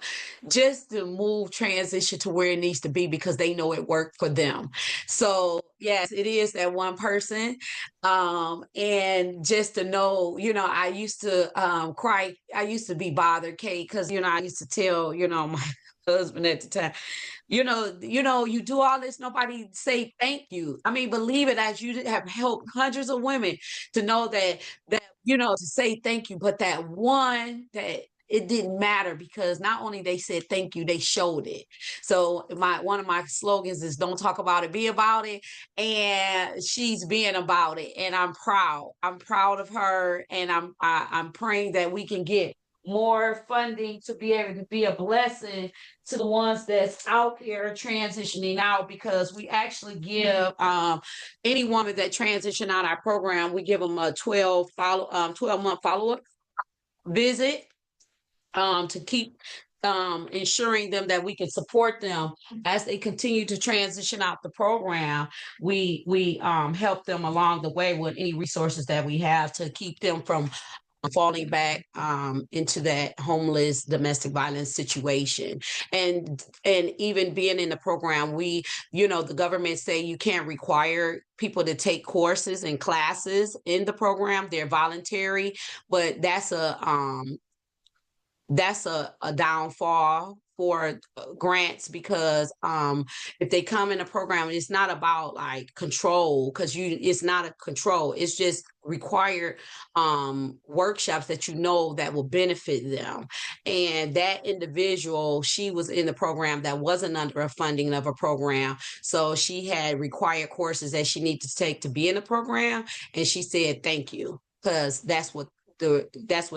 just to move transition to where it needs to be because they know it worked for them. So yes, it is that one person. And just to know, I used to cry. I used to be bothered, Kate, because I used to tell my husband at the time, you do all this, nobody say thank you. I mean, believe it, as you have helped hundreds of women to know that to say thank you, but that one that it didn't matter because not only they said thank you, they showed it. So one of my slogans is don't talk about it, be about it. And she's being about it. And I'm proud. I'm proud of her. And I'm praying that we can get more funding to be able to be a blessing to the ones that's out here transitioning out, because we actually give any woman that transition out our program, we give them a 12-month follow-up visit, to keep ensuring them that we can support them as they continue to transition out the program. We help them along the way with any resources that we have to keep them from falling back into that homeless domestic violence situation. And even being in the program, the government say you can't require people to take courses and classes in the program. They're voluntary, but that's a downfall for grants, because if they come in a program, it's not about like control, because it's not a control, it's just required workshops that will benefit them. And that individual, she was in the program that wasn't under a funding of a program, so she had required courses that she needed to take to be in the program, and she said thank you because that's what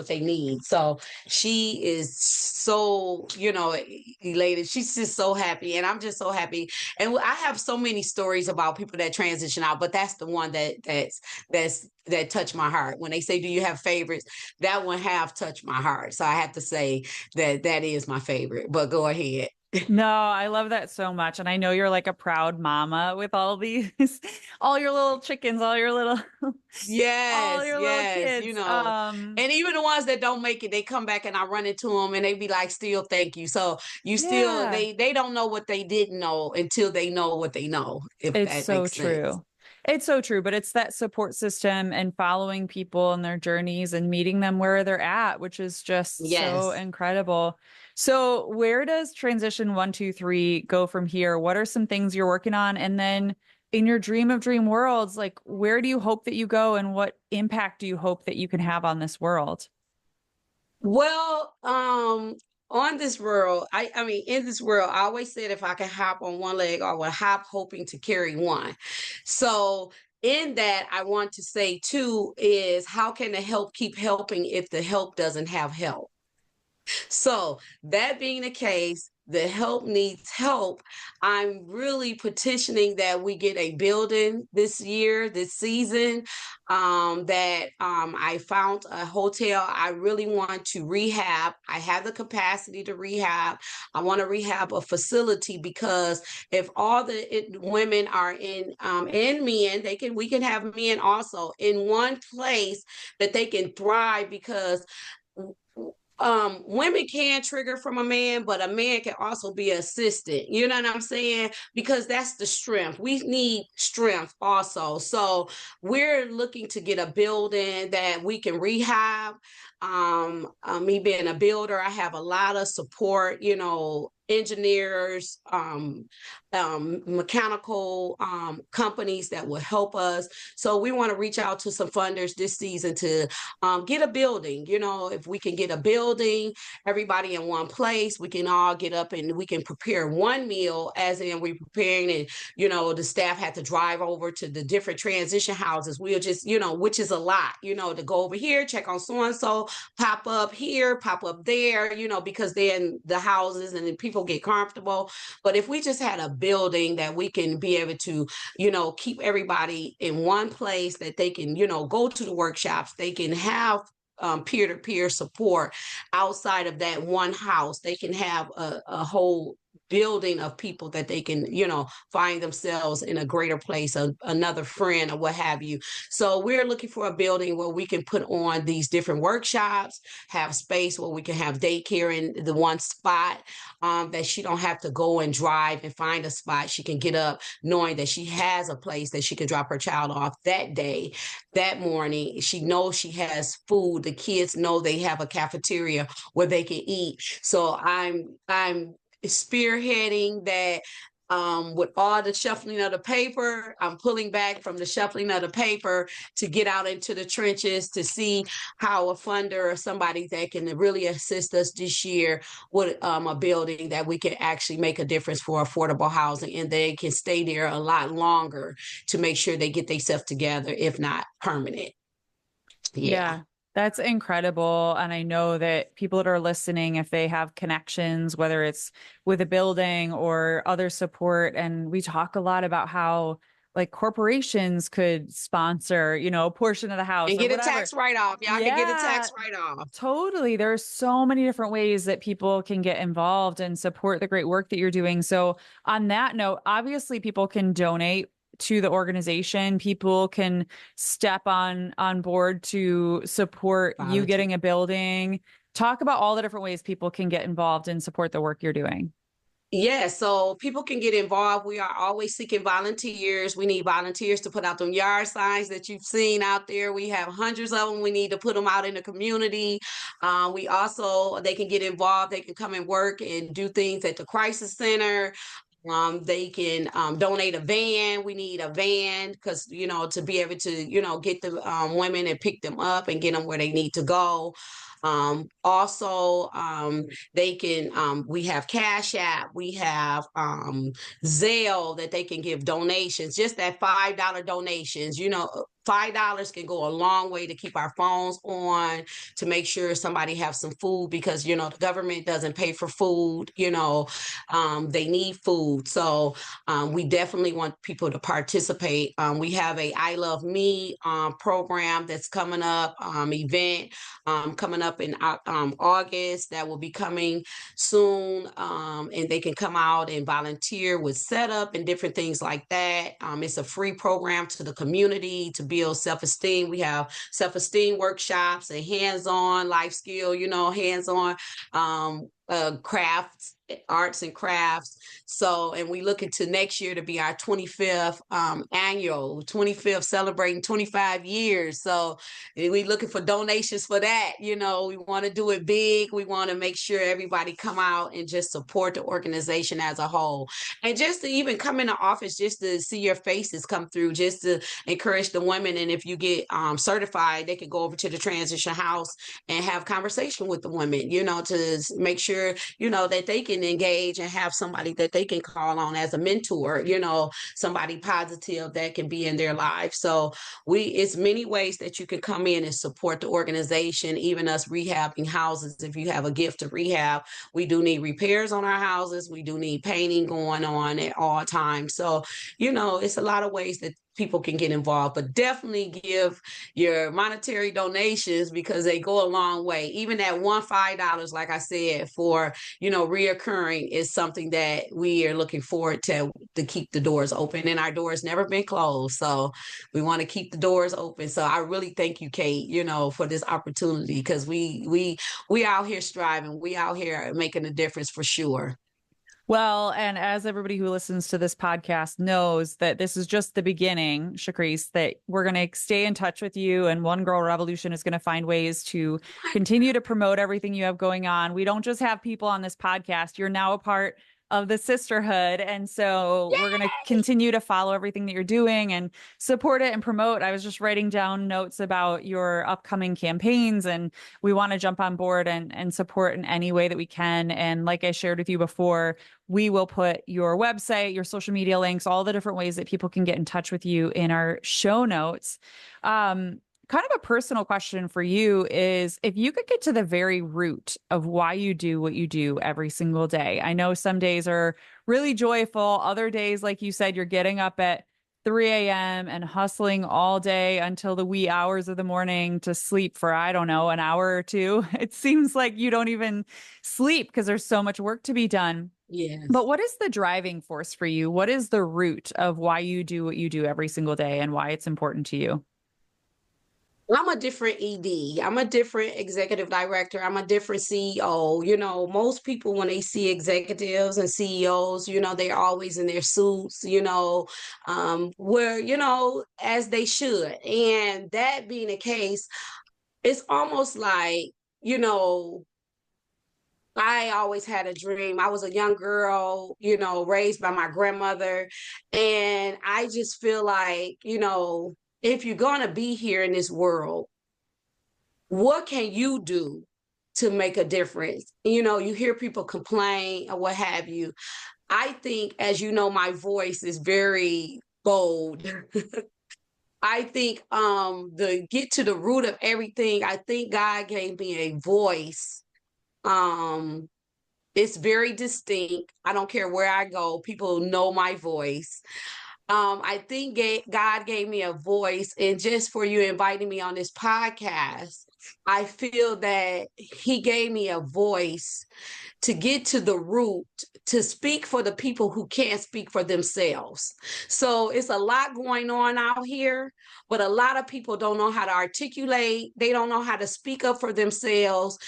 they need. So she is so, elated. She's just so happy. And I'm just so happy. And I have so many stories about people that transition out, but that's the one that touched my heart. When they say, do you have favorites? That one have touched my heart. So I have to say that is my favorite. But go ahead. No, I love that so much. And I know you're like a proud mama with all these, all your little chickens, all Yes, your little yes, kids. and even the ones that don't make it, they come back and I run into them and they be like, still thank you. So you still, Yeah. they don't know what they didn't know until they know what they know, if It's that so makes sense. true. It's so true, but it's that support system and following people and their journeys and meeting them where they're at, which is just so Yes. incredible. So, where does transition 1, 2, 3 go from here? What are some things you're working on? And then in your dream of dream worlds, like where do you hope that you go and what impact do you hope that you can have on this world? Well, on this world, I mean, in this world, I always said if I could hop on one leg, I would hop hoping to carry one. So in that, I want to say too is how can the help keep helping if the help doesn't have help? So that being the case, the help needs help. I'm really petitioning that we get a building this year, this season. I found a hotel I really want to rehab. I have the capacity to rehab. I want to rehab a facility because if all the women are in and men, we can have men also in one place that they can thrive because women can trigger from a man, but a man can also be assistant. You know what I'm saying? Because that's the strength. We need strength also. So we're looking to get a building that we can rehab. Me being a builder, I have a lot of support, engineers, mechanical companies that will help us. So we want to reach out to some funders this season to get a building. If we can get a building, everybody in one place, we can all get up and we can prepare one meal, as in we're preparing, and the staff had to drive over to the different transition houses. We'll just, which is a lot, to go over here, check on so and so, pop up here, pop up there, because they're in the houses and then people get comfortable. But if we just had a building that we can be able to, keep everybody in one place, that they can, go to the workshops, they can have peer-to-peer support outside of that one house. They can have a whole building of people that they can, find themselves in a greater place, another friend or what have you. So we're looking for a building where we can put on these different workshops, have space where we can have daycare in the one spot, that she don't have to go and drive and find a spot. She can get up knowing that she has a place that she can drop her child off that day, that morning. She knows she has food. The kids know they have a cafeteria where they can eat. So I'm spearheading that, with all the shuffling of the paper. I'm pulling back from the shuffling of the paper to get out into the trenches to see how a funder or somebody that can really assist us this year with a building that we can actually make a difference for affordable housing, and they can stay there a lot longer to make sure they get themselves together, if not permanent. Yeah, that's incredible. And I know that people that are listening, if they have connections, whether it's with a building or other support, and we talk a lot about how like corporations could sponsor, a portion of the house And or get a whatever. tax write-off. Y'all can get a tax Yeah, write-off. totally. There's so many different ways that people can get involved and support the great work that you're doing. So on that note, obviously people can donate to the organization. People can step on board to support you Volunteer. getting a building. Talk about all the different ways people can get involved and support the work you're doing. Yeah, so people can get involved. We are always seeking volunteers. We need volunteers to put out them yard signs that you've seen out there. We have hundreds of them. We need to put them out in the community. They can get involved. They can come and work and do things at the crisis center. They can donate a van. We need a van because, to be able to, get the women and pick them up and get them where they need to go. Also, they can, we have Cash App, we have Zelle that they can give donations, just that $5 donations. $5 can go a long way to keep our phones on, to make sure somebody have some food, because the government doesn't pay for food. They need food. So we definitely want people to participate. We have a I Love Me program that's coming up, event coming up in August, that will be coming soon, and they can come out and volunteer with setup and different things like that. It's a free program to the community to build self-esteem. We have self-esteem workshops and hands-on life skill, hands-on crafts, arts and crafts. So, and we look into next year to be our 25th annual, 25th, celebrating 25 years. So we looking for donations for that. We want to do it big. We want to make sure everybody come out and just support the organization as a whole. And just to even come in the office, just to see your faces come through, just to encourage the women. And if you get certified, they could go over to the transition house and have conversation with the women, to make sure sure, that they can engage and have somebody that they can call on as a mentor, somebody positive that can be in their life. So it's many ways that you can come in and support the organization, even us rehabbing houses. If you have a gift to rehab, we do need repairs on our houses. We do need painting going on at all times. So, it's a lot of ways that people can get involved, but definitely give your monetary donations because they go a long way. Even that $5, like I said, for, reoccurring is something that we are looking forward to keep the doors open, and our doors never been closed. So we want to keep the doors open. So I really thank you, Kate, for this opportunity, because we out here striving. We out here making a difference for sure. Well, and as everybody who listens to this podcast knows, that this is just the beginning, Chacrice, that we're going to stay in touch with you, and One Girl Revolution is going to find ways to continue to promote everything you have going on. We don't just have people on this podcast. You're now a part of the sisterhood. And so we're going to continue to follow everything that you're doing and support it and promote. I was just writing down notes about your upcoming campaigns, and we want to jump on board and support in any way that we can. And like I shared with you before, we will put your website, your social media links, all the different ways that people can get in touch with you in our show notes. Kind of a personal question for you is, if you could get to the very root of why you do what you do every single day. I know some days are really joyful. Other days, like you said, you're getting up at 3 a.m. and hustling all day until the wee hours of the morning to sleep for, I don't know, an hour or two. It seems like you don't even sleep because there's so much work to be done. Yes. But what is the driving force for you? What is the root of why you do what you do every single day and why it's important to you? I'm a different ED. I'm a different executive director. I'm a different CEO. Most people, when they see executives and CEOs, they're always in their suits, where, as they should. And that being the case, it's almost like, I always had a dream. I was a young girl, raised by my grandmother. And I just feel like, if you're going to be here in this world, what can you do to make a difference? You hear people complain or what have you. I think, as you know, my voice is very bold. I think the get to the root of everything, I think God gave me a voice. Um, it's very distinct. I don't care where I go, people know my voice. I think God gave me a voice, and just for you inviting me on this podcast, I feel that He gave me a voice to get to the root, to speak for the people who can't speak for themselves. So it's a lot going on out here, but a lot of people don't know how to articulate. They don't know how to speak up for themselves.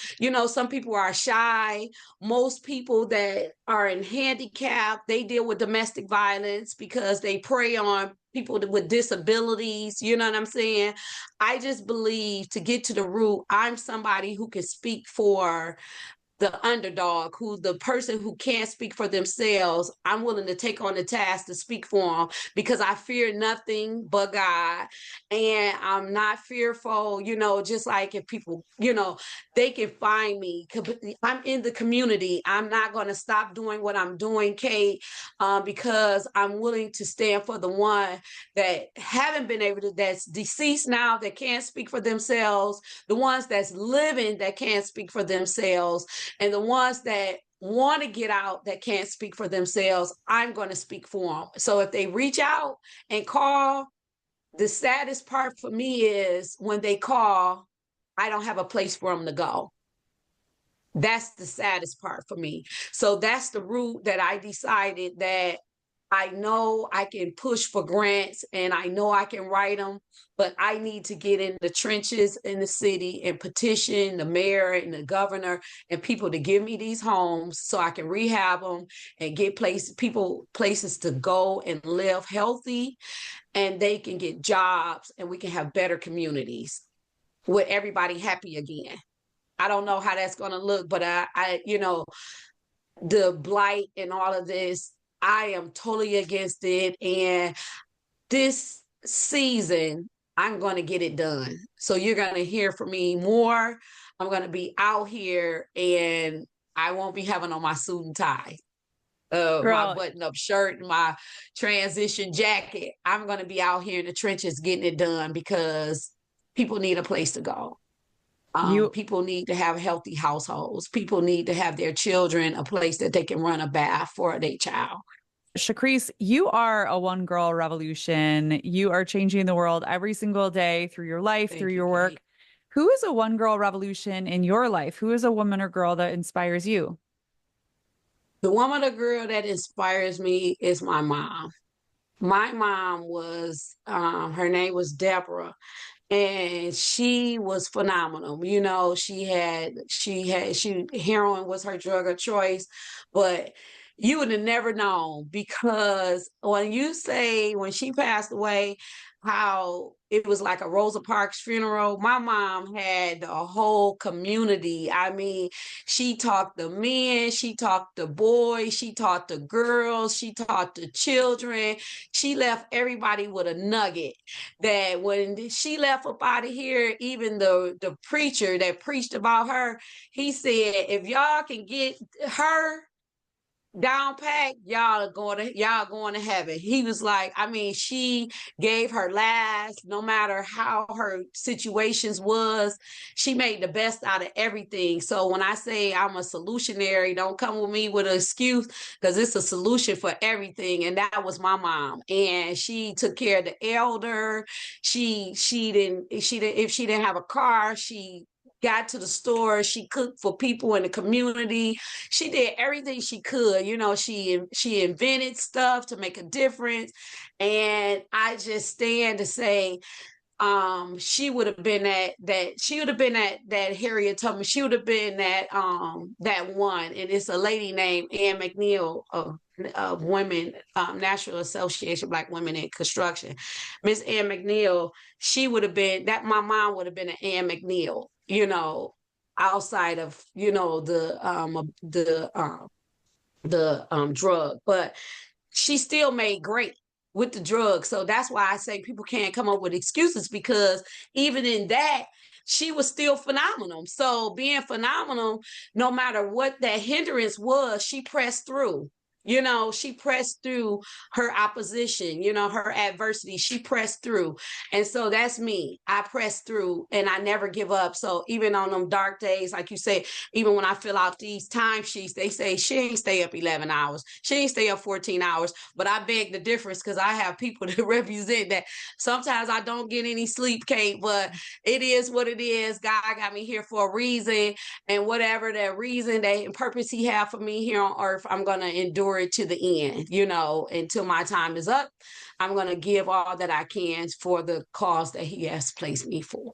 Some people are shy. Most people that are in handicap, they deal with domestic violence because they prey on people with disabilities. You know what I'm saying? I just believe, to get to the root, I'm somebody who can speak for the underdog, who the person who can't speak for themselves. I'm willing to take on the task to speak for them, because I fear nothing but God, and I'm not fearful. Just like if people, they can find me. I'm in the community. I'm not going to stop doing what I'm doing, Kate, because I'm willing to stand for the one that haven't been able to, that's deceased now, that can't speak for themselves, the ones that's living that can't speak for themselves, and the ones that want to get out that can't speak for themselves. I'm going to speak for them. So if they reach out and call, the saddest part for me is when they call, I don't have a place for them to go. That's the saddest part for me. So that's the route that I decided that I know I can push for grants, and I know I can write them, but I need to get in the trenches in the city and petition the mayor and the governor and people to give me these homes so I can rehab them and get places to go and live healthy, and they can get jobs, and we can have better communities with everybody happy again. I don't know how that's going to look, but the blight and all of this, I am totally against it. And this season, I'm going to get it done. So you're going to hear from me more. I'm going to be out here, and I won't be having on my suit and tie, my Girl, button-up shirt, and my transition jacket. I'm going to be out here in the trenches getting it done because people need a place to go. you People need to have healthy households. People need to have their children a place that they can run a bath for their child. Chacrice, you are a one girl revolution. You are changing the world every single day through your life, through Thank you, your work. Kate. Who is a one girl revolution in your life? Who is a woman or girl that inspires you? The woman or girl that inspires me is my mom. My mom was, her name was Deborah, and she was phenomenal. You know, heroin was her drug of choice, but you would have never known because when she passed away, how it was like a Rosa Parks funeral. My mom had the whole community. I mean, she taught the men, she taught the boys, she taught the girls, she taught the children. She left everybody with a nugget that when she left up out of here, even the preacher that preached about her, he said, if y'all can get her down pack, y'all going to heaven. He was like, I mean, she gave her last, no matter how her situations was, she made the best out of everything. So when I say I'm a solutionary, don't come with me with an excuse because it's a solution for everything. And that was my mom. And she took care of the elder. She didn't if she didn't have a car, she got to the store, she cooked for people in the community. She did everything she could. You know, she invented stuff to make a difference. And I just stand to say, she would have been that Harriet Tubman. She would have been that one. And it's a lady named Ann McNeil of Women, National Association of Black Women in Construction. Miss Ann McNeil, she would have been that. My mom would have been an Ann McNeil, you know, outside of, you know, the drug, but she still made great with the drug. So that's why I say people can't come up with excuses because even in that, she was still phenomenal. So being phenomenal, no matter what that hindrance was, she pressed through. You know, she pressed through her opposition, you know, her adversity. She pressed through. And so that's me. I press through and I never give up. So even on them dark days, like you say, even when I fill out these timesheets, they say she ain't stay up 11 hours. She ain't stay up 14 hours. But I beg the difference because I have people to represent that. Sometimes I don't get any sleep, Kate, but it is what it is. God got me here for a reason. And whatever that reason, that purpose he had for me here on earth, I'm going to endure it to the end, you know, until my time is up. I'm going to give all that I can for the cause that he has placed me for.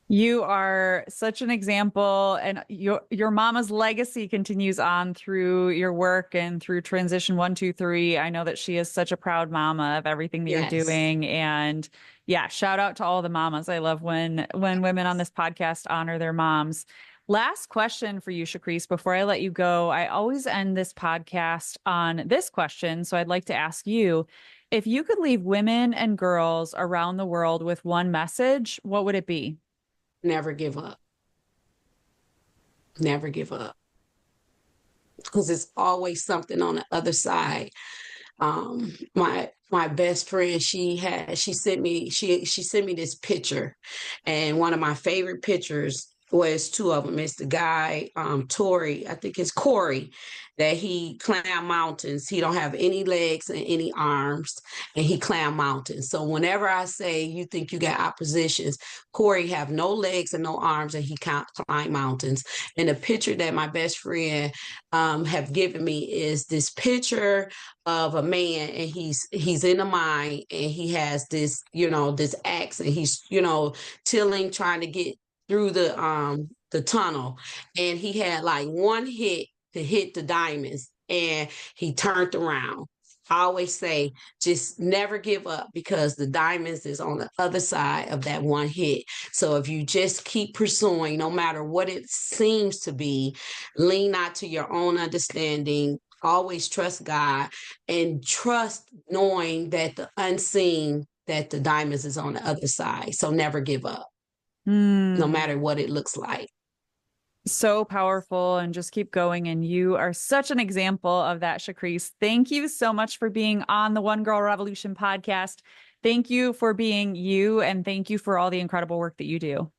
You are such an example, and your mama's legacy continues on through your work and through Transition 123. I know that she is such a proud mama of everything that you're Yes. doing, and yeah, shout out to all the mamas. I love when women on this podcast honor their moms. Last question for you, Chacrice, before I let you go. I always end this podcast on this question, so I'd like to ask you, if you could leave women and girls around the world with one message, what would it be? Never give up. Never give up. Because it's always something on the other side. My best friend, she sent me this picture, and one of my favorite pictures was two of them. It's the guy, Tori, I think it's Corey, that he climb mountains. He don't have any legs and any arms, and he climb mountains. So whenever I say you think you got oppositions, Corey have no legs and no arms, and he can't climb mountains. And the picture that my best friend have given me is this picture of a man, and he's in a mine, and he has this, you know, this axe, and he's, you know, tilling, trying to get through the tunnel, and he had like one hit to hit the diamonds, and he turned around. I always say just never give up because the diamonds is on the other side of that one hit. So if you just keep pursuing, no matter what it seems to be, lean not to your own understanding, always trust God, and trust knowing that the unseen, that the diamonds is on the other side. So never give up, no Hmm. matter what it looks like. So powerful, and just keep going. And you are such an example of that, Chacrice. Thank you so much for being on the One Girl Revolution podcast. Thank you for being you, and thank you for all the incredible work that you do.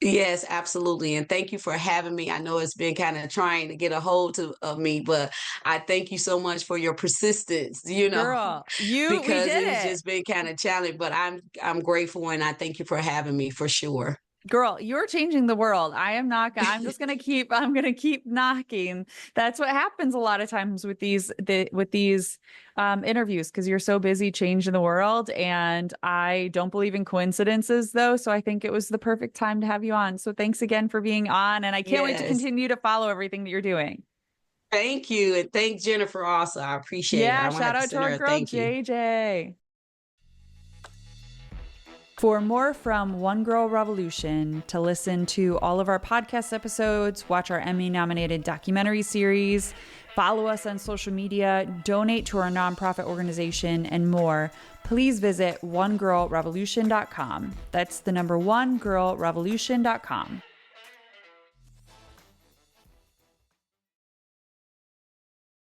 Yes, absolutely. And thank you for having me. I know it's been kind of trying to get a of me, but I thank you so much for your persistence, Girl, we because did it's it. just been kind of challenging, but I'm grateful and I thank you for having me for sure. Girl, you're changing the world. I'm just gonna keep knocking. That's what happens a lot of times with these interviews, because you're so busy changing the world. And I don't believe in coincidences, though. So I think it was the perfect time to have you on. So thanks again for being on. And I can't wait to Yes. continue to follow everything that you're doing. Thank you. And thank Jennifer also. I appreciate her. Yeah, I'm gonna shout have to out to send our her a girl, thank you. JJ. For more from One Girl Revolution, to listen to all of our podcast episodes, watch our Emmy-nominated documentary series, follow us on social media, donate to our nonprofit organization, and more, please visit onegirlrevolution.com. That's the number onegirlrevolution.com.